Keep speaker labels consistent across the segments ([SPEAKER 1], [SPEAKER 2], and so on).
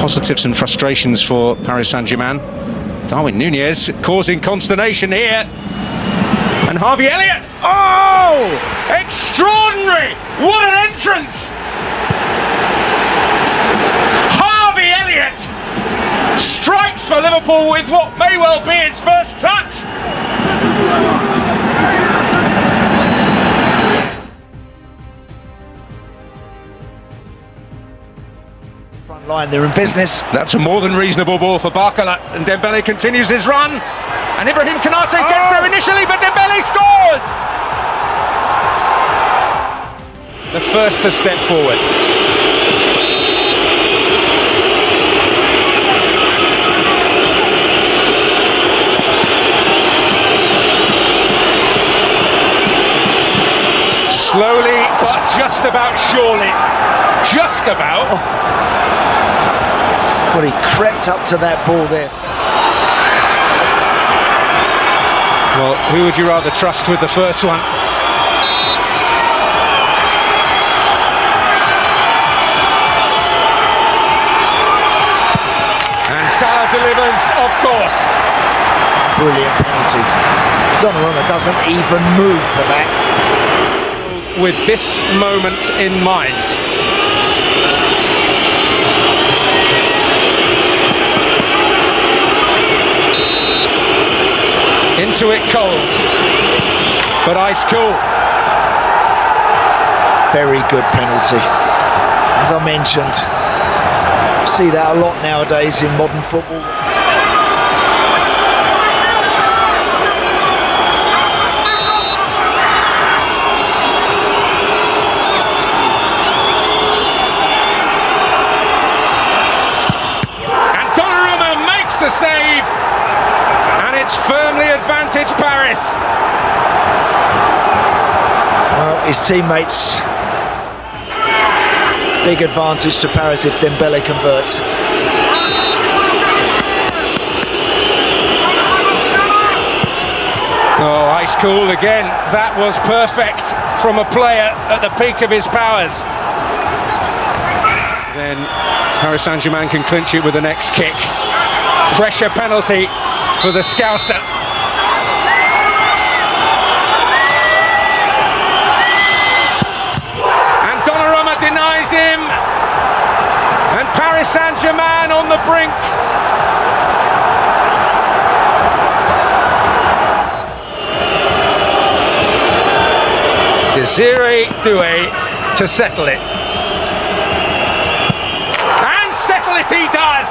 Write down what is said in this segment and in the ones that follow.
[SPEAKER 1] positives and frustrations for Paris Saint-Germain. Darwin Nunez causing consternation here. And Harvey Elliott, oh! Extraordinary! What an entrance! Harvey Elliott strikes for Liverpool with what may well be his first touch.
[SPEAKER 2] Front line, they're in business.
[SPEAKER 1] That's a more than reasonable ball for Barcola, and Dembele continues his run. And Ibrahim Konate gets there initially, but Dembele scores! The first to step forward. Slowly, but just about surely. Just about.
[SPEAKER 2] Well, he crept up to that ball there.
[SPEAKER 1] Well, who would you rather trust with the first one? And Salah delivers, of course.
[SPEAKER 2] Brilliant penalty. Donnarumma doesn't even move for that.
[SPEAKER 1] With this moment in mind. Into it cold, but ice cool.
[SPEAKER 2] Very good penalty. As I mentioned, you see that a lot nowadays in modern football.
[SPEAKER 1] And Donnarumma makes the save. It's firmly advantage Paris.
[SPEAKER 2] Well, his teammates, big advantage to Paris if Dembele converts.
[SPEAKER 1] Oh, ice cool again. That was perfect from a player at the peak of his powers. Then Paris Saint-Germain can clinch it with the next kick. Pressure penalty for the Scouser. And Donnarumma denies him. And Paris Saint-Germain on the brink. Desiree Doué to settle it. And settle it he does!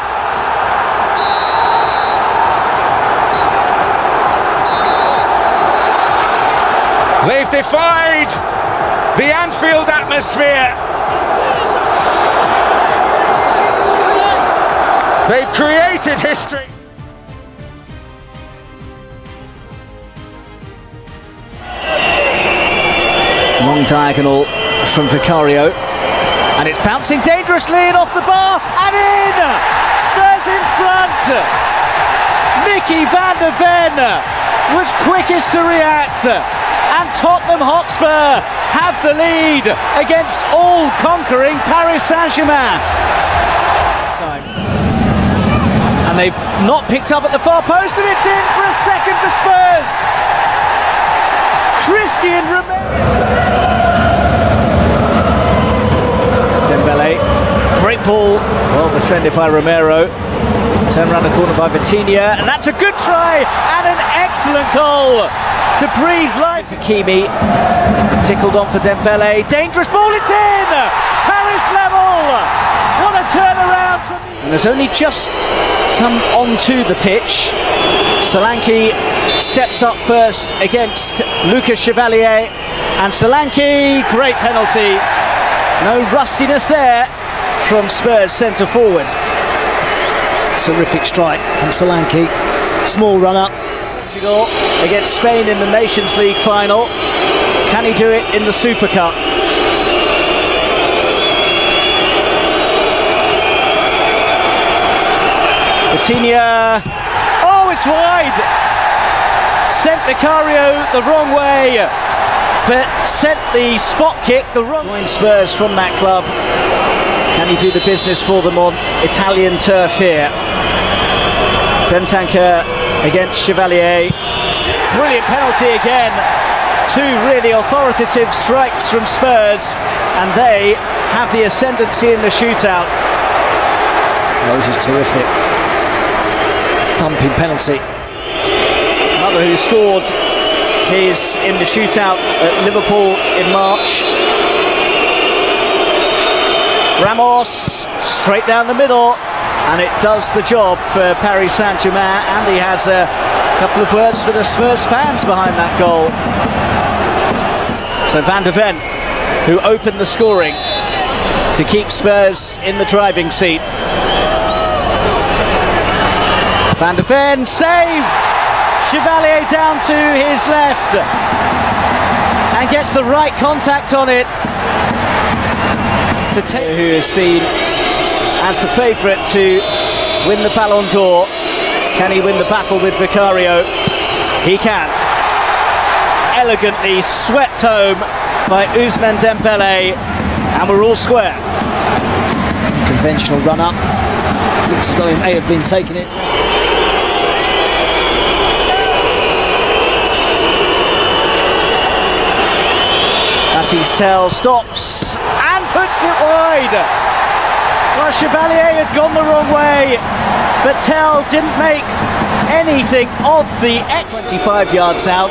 [SPEAKER 1] They've defied the Anfield atmosphere. They've created history.
[SPEAKER 3] Long diagonal from Vicario. And it's bouncing dangerously and off the bar and in! Spurs in front! Mickey van der Ven was quickest to react. And Tottenham Hotspur have the lead against all-conquering Paris Saint-Germain. And they've not picked up at the far post, and it's in for a second for Spurs. Christian Dembele, great ball, well defended by Romero. Turned around the corner by Vitinha, and that's a good try and an excellent goal to breathe life. Hakimi tickled on for Dembele. Dangerous ball, it's in! Paris level! What a turnaround from the... And has only just come onto the pitch. Solanke steps up first against Lucas Chevalier. And Solanke, great penalty. No rustiness there from Spurs centre forward. Terrific strike from Solanke. Small run-up. Portugal against Spain in the Nations League final. Can he do it in the Super Cup? Vitinha. Oh, it's wide. Sent Vicario the wrong way, but sent the spot kick the wrong way. Spurs from that club. Can he do the business for them on Italian turf here? Bentancur against Chevalier. Brilliant penalty again. Two really authoritative strikes from Spurs, and they have the ascendancy in the shootout.
[SPEAKER 2] Oh, this is terrific. Thumping penalty.
[SPEAKER 3] Another who scored his in the shootout at Liverpool in March. Ramos straight down the middle, and it does the job for Paris Saint-Germain, and he has a couple of words for the Spurs fans behind that goal. So Van de Ven, who opened the scoring to keep Spurs in the driving seat. Van de Ven saved! Chevalier down to his left and gets the right contact on it to take, who is seen as the favourite to win the Ballon d'Or. Can he win the battle with Vicario? He can. Elegantly swept home by Ousmane Dembele, and we're all square.
[SPEAKER 2] Conventional run up. Looks as though he may have been taking it.
[SPEAKER 3] Tel stops and puts it wide. Well, Chevalier had gone the wrong way, but Tel didn't make anything of the 25 yards out.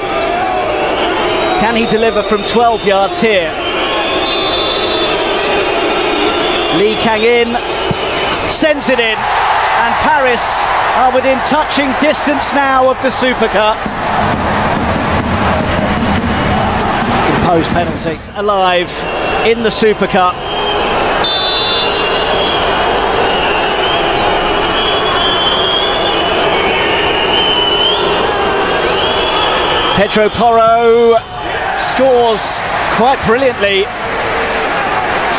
[SPEAKER 3] Can he deliver from 12 yards here? Lee Kang-in sends it in, and Paris are within touching distance now of the Super Cup.
[SPEAKER 2] Post penalty.
[SPEAKER 3] Alive in the Super Cup. Pedro Porro scores quite brilliantly.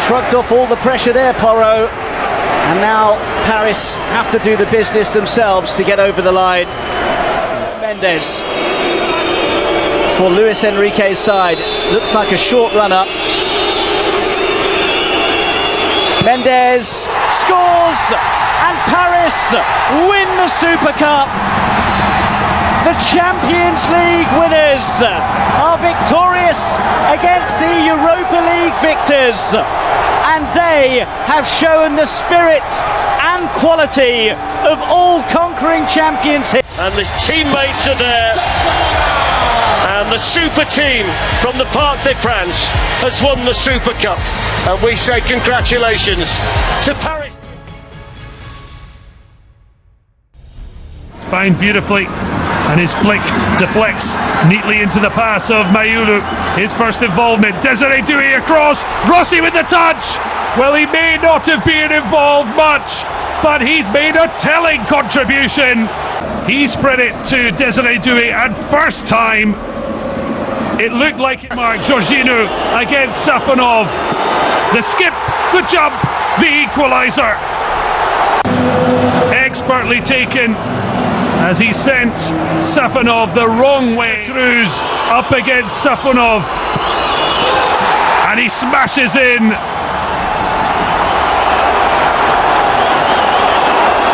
[SPEAKER 3] Shrugged off all the pressure there, Porro. And now Paris have to do the business themselves to get over the line. Mendes for Luis Enrique's side. Looks like a short run-up. Mendes scores, and Paris win the Super Cup. The Champions League winners are victorious against the Europa League victors, and they have shown the spirit and quality of all conquering champions.
[SPEAKER 4] And the teammates are there. And the super team from the Parc des Princes has won the Super Cup. And we say congratulations to Paris.
[SPEAKER 5] It's found beautifully, and his flick deflects neatly into the pass of Mayulu. His first involvement. Desiree Doué across. Rossi with the touch. Well, he may not have been involved much, but he's made a telling contribution. He spread it to Desiree Doué, and first time it looked like it marked Jorginho against Safonov. The skip, the jump, the equaliser. Expertly taken as he sent Safonov the wrong way. Cruz up against Safonov, and he smashes in.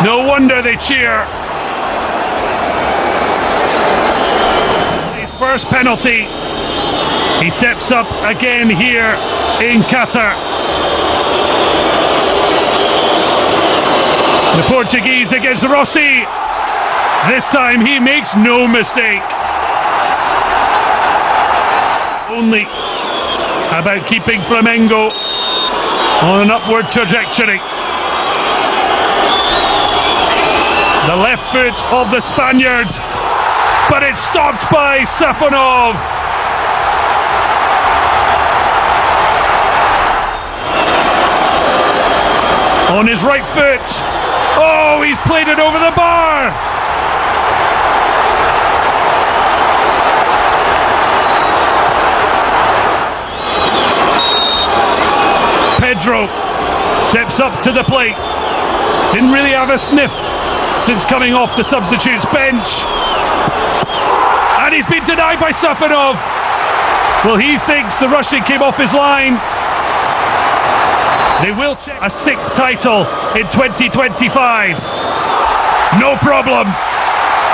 [SPEAKER 5] No wonder they cheer. His first penalty. He steps up again here in Qatar. The Portuguese against Rossi. This time he makes no mistake. Only about keeping Flamengo on an upward trajectory. The left foot of the Spaniard, but it's stopped by Safonov. On his right foot. Oh, he's played it over the bar. Pedro steps up to the plate. Didn't really have a sniff since coming off the substitutes bench. And he's been denied by Safonov. Well, he thinks the Russian came off his line. They will check a sixth title in 2025. No problem.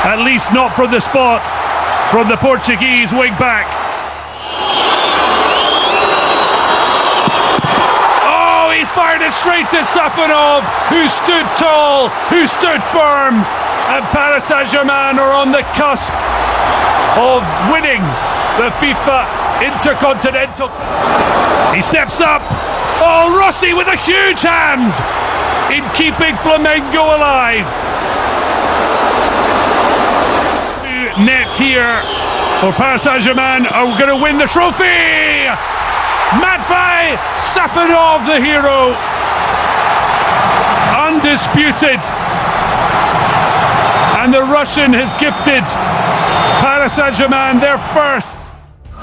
[SPEAKER 5] At least not from the spot from the Portuguese wing back. Oh, he's fired it straight to Safanov, who stood tall, who stood firm. And Paris Saint-Germain are on the cusp of winning the FIFA Intercontinental Cup. He steps up. Oh, Rossi with a huge hand in keeping Flamengo alive. To net here for Paris Saint-Germain are going to win the trophy. Matvei Safanov, the hero. Undisputed. And the Russian has gifted Paris Saint-Germain their first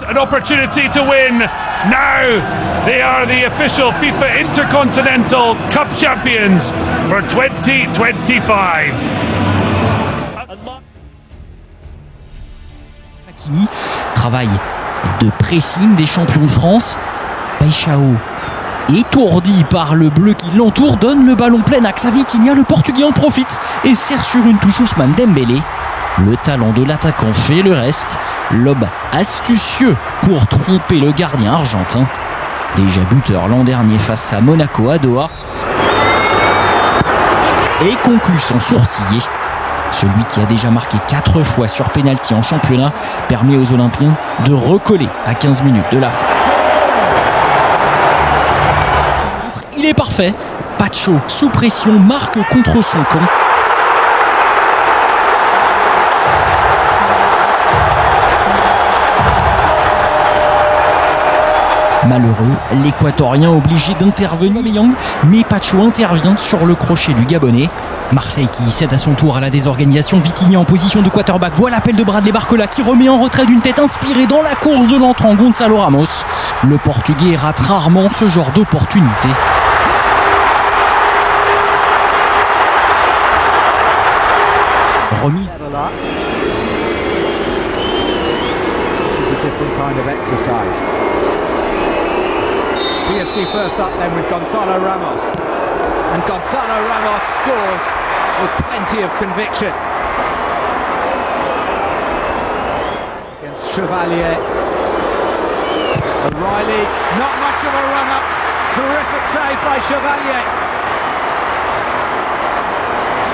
[SPEAKER 5] an opportunity to win. Now they are the official FIFA Intercontinental Cup champions for 2025.
[SPEAKER 6] Hakimi, travail de pressing des champions de France. Paixão, étourdi par le bleu qui l'entoure, donne le ballon plein axe à Vitinha. Le Portugais en profite et serre sur une touche Ousmane Dembélé. Le talent de l'attaquant fait le reste. Lob astucieux pour tromper le gardien argentin. Déjà buteur l'an dernier face à Monaco à Doha. Et conclut sans sourciller. Celui qui a déjà marqué 4 fois sur pénalty en championnat permet aux Olympiens de recoller à 15 minutes de la fin. Il est parfait. Pacho, sous pression, marque contre son camp. Malheureux, l'Équatorien obligé d'intervenir, mais Pacho intervient sur le crochet du Gabonais. Marseille qui cède à son tour à la désorganisation. Vitinha en position de quarterback. Voit l'appel de Bradley Barcola qui remet en retrait d'une tête inspirée dans la course de l'entrant Gonzalo Ramos. Le Portugais rate rarement ce genre d'opportunité. Remise.
[SPEAKER 7] This is a different kind of exercise. PSG first up then with Gonzalo Ramos. And Gonzalo Ramos scores with plenty of conviction. Against Chevalier. O'Reilly, not much of a run-up. Terrific save by Chevalier.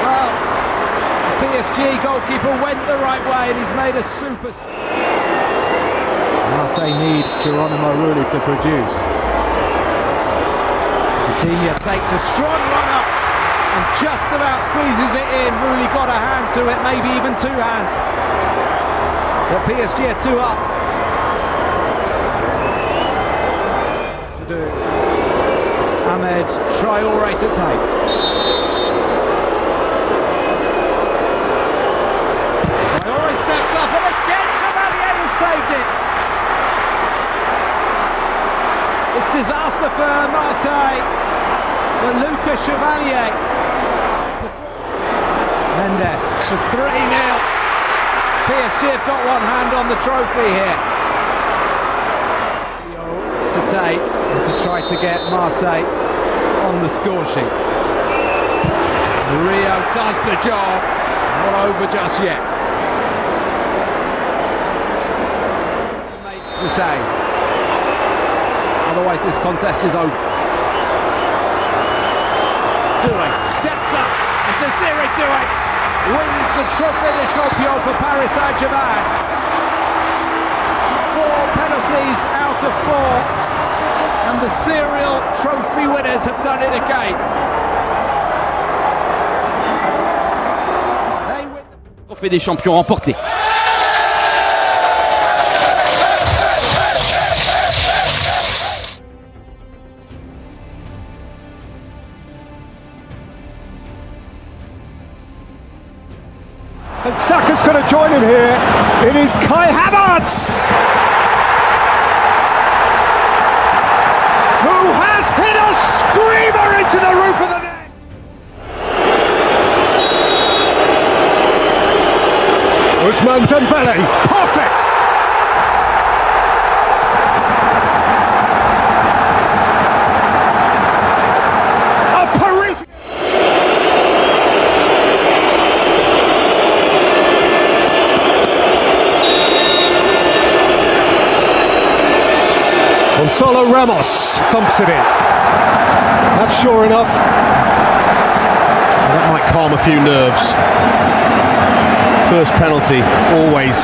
[SPEAKER 7] Well, the PSG goalkeeper went the right way and he's made a super... Marseille need Geronimo Rulli to produce. Vitinha takes a strong run-up and just about squeezes it in. Rulli got a hand to it, maybe even 2 hands. But PSG are 2 up. To do. It's Ahmed Traoré to take. Traoré steps up and again Chevalier has saved it. It's disaster for Marseille. But Lucas Chevalier. Mendes for 3-0. PSG have got one hand on the trophy here. To take and to try to get Marseille on the score sheet. Rio does the job. Not over just yet. To make the save. Otherwise this contest is over. Doué steps up and Desiree Doué wins the Trophée des Champions for Paris Saint-Germain. 4 penalties out of 4 and the serial trophy winners have done it again. They win the
[SPEAKER 8] Trophée des Champions remporté.
[SPEAKER 9] And Saka's going to join him here. It is Kai Havertz, who has hit a screamer into the roof of the net. Ousmane Dembélé, perfect. Gonzalo Ramos thumps it in. That's sure enough.
[SPEAKER 8] That might calm a few nerves. First penalty, always.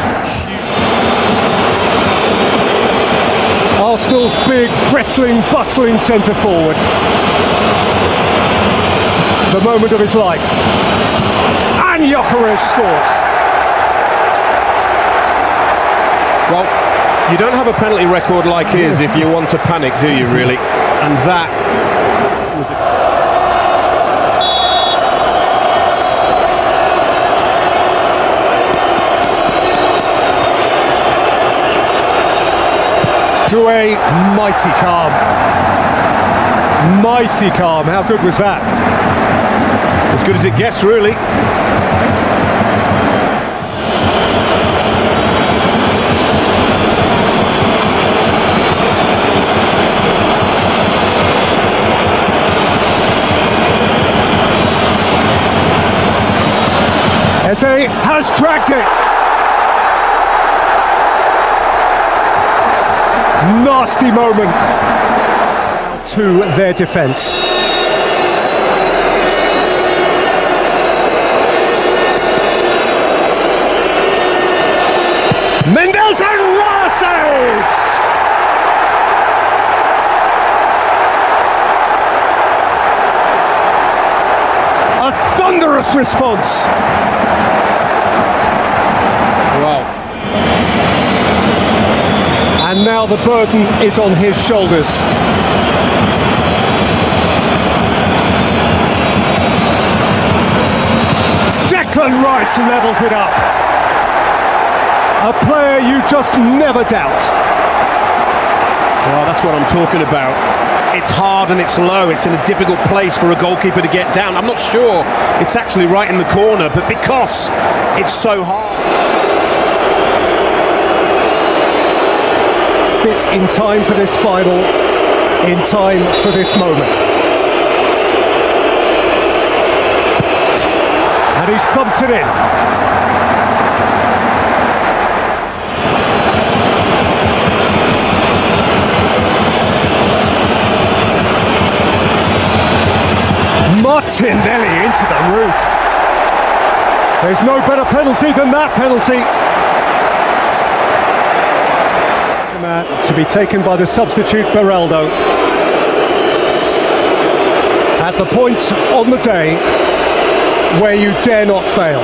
[SPEAKER 9] Arsenal's big, bristling, bustling centre forward. The moment of his life. And Gyökeres scores.
[SPEAKER 8] Well, you don't have a penalty record like his if you want to panic, do you, really? And that was
[SPEAKER 9] To a mighty calm. Mighty calm. How good was that?
[SPEAKER 8] as good as it gets, really.
[SPEAKER 9] Eze has dragged it. Nasty moment to their defence. Mendes and Rosales! A thunderous response.
[SPEAKER 8] Wow.
[SPEAKER 9] And now the burden is on his shoulders. Declan Rice levels it up. A player you just never doubt.
[SPEAKER 8] Well, that's what I'm talking about. It's hard and it's low. It's in a difficult place for a goalkeeper to get down. I'm not sure it's actually right in the corner, but because it's so hard.
[SPEAKER 9] Fit in time for this final, in time for this moment. And he's thumped it in. Martinelli into the roof. There's no better penalty than that penalty. To be taken by the substitute Beraldo. At the point on the day where you dare not fail.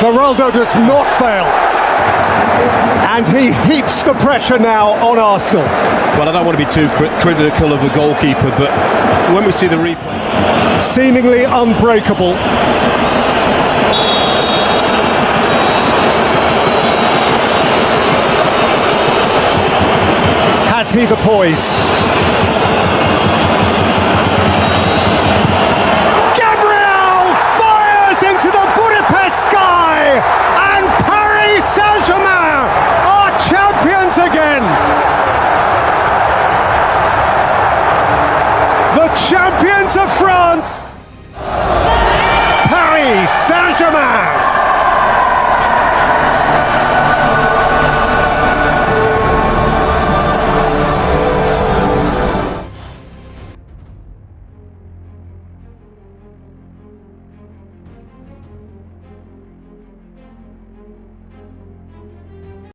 [SPEAKER 9] Beraldo does not fail. And he heaps the pressure now on Arsenal.
[SPEAKER 8] Well, I don't want to be too critical of a goalkeeper, but when we see the replay,
[SPEAKER 9] seemingly unbreakable. Has he the poise? Gabriel fires into the Budapest sky, and Paris Saint-Germain are champions again. The champions of France, Paris Saint-Germain.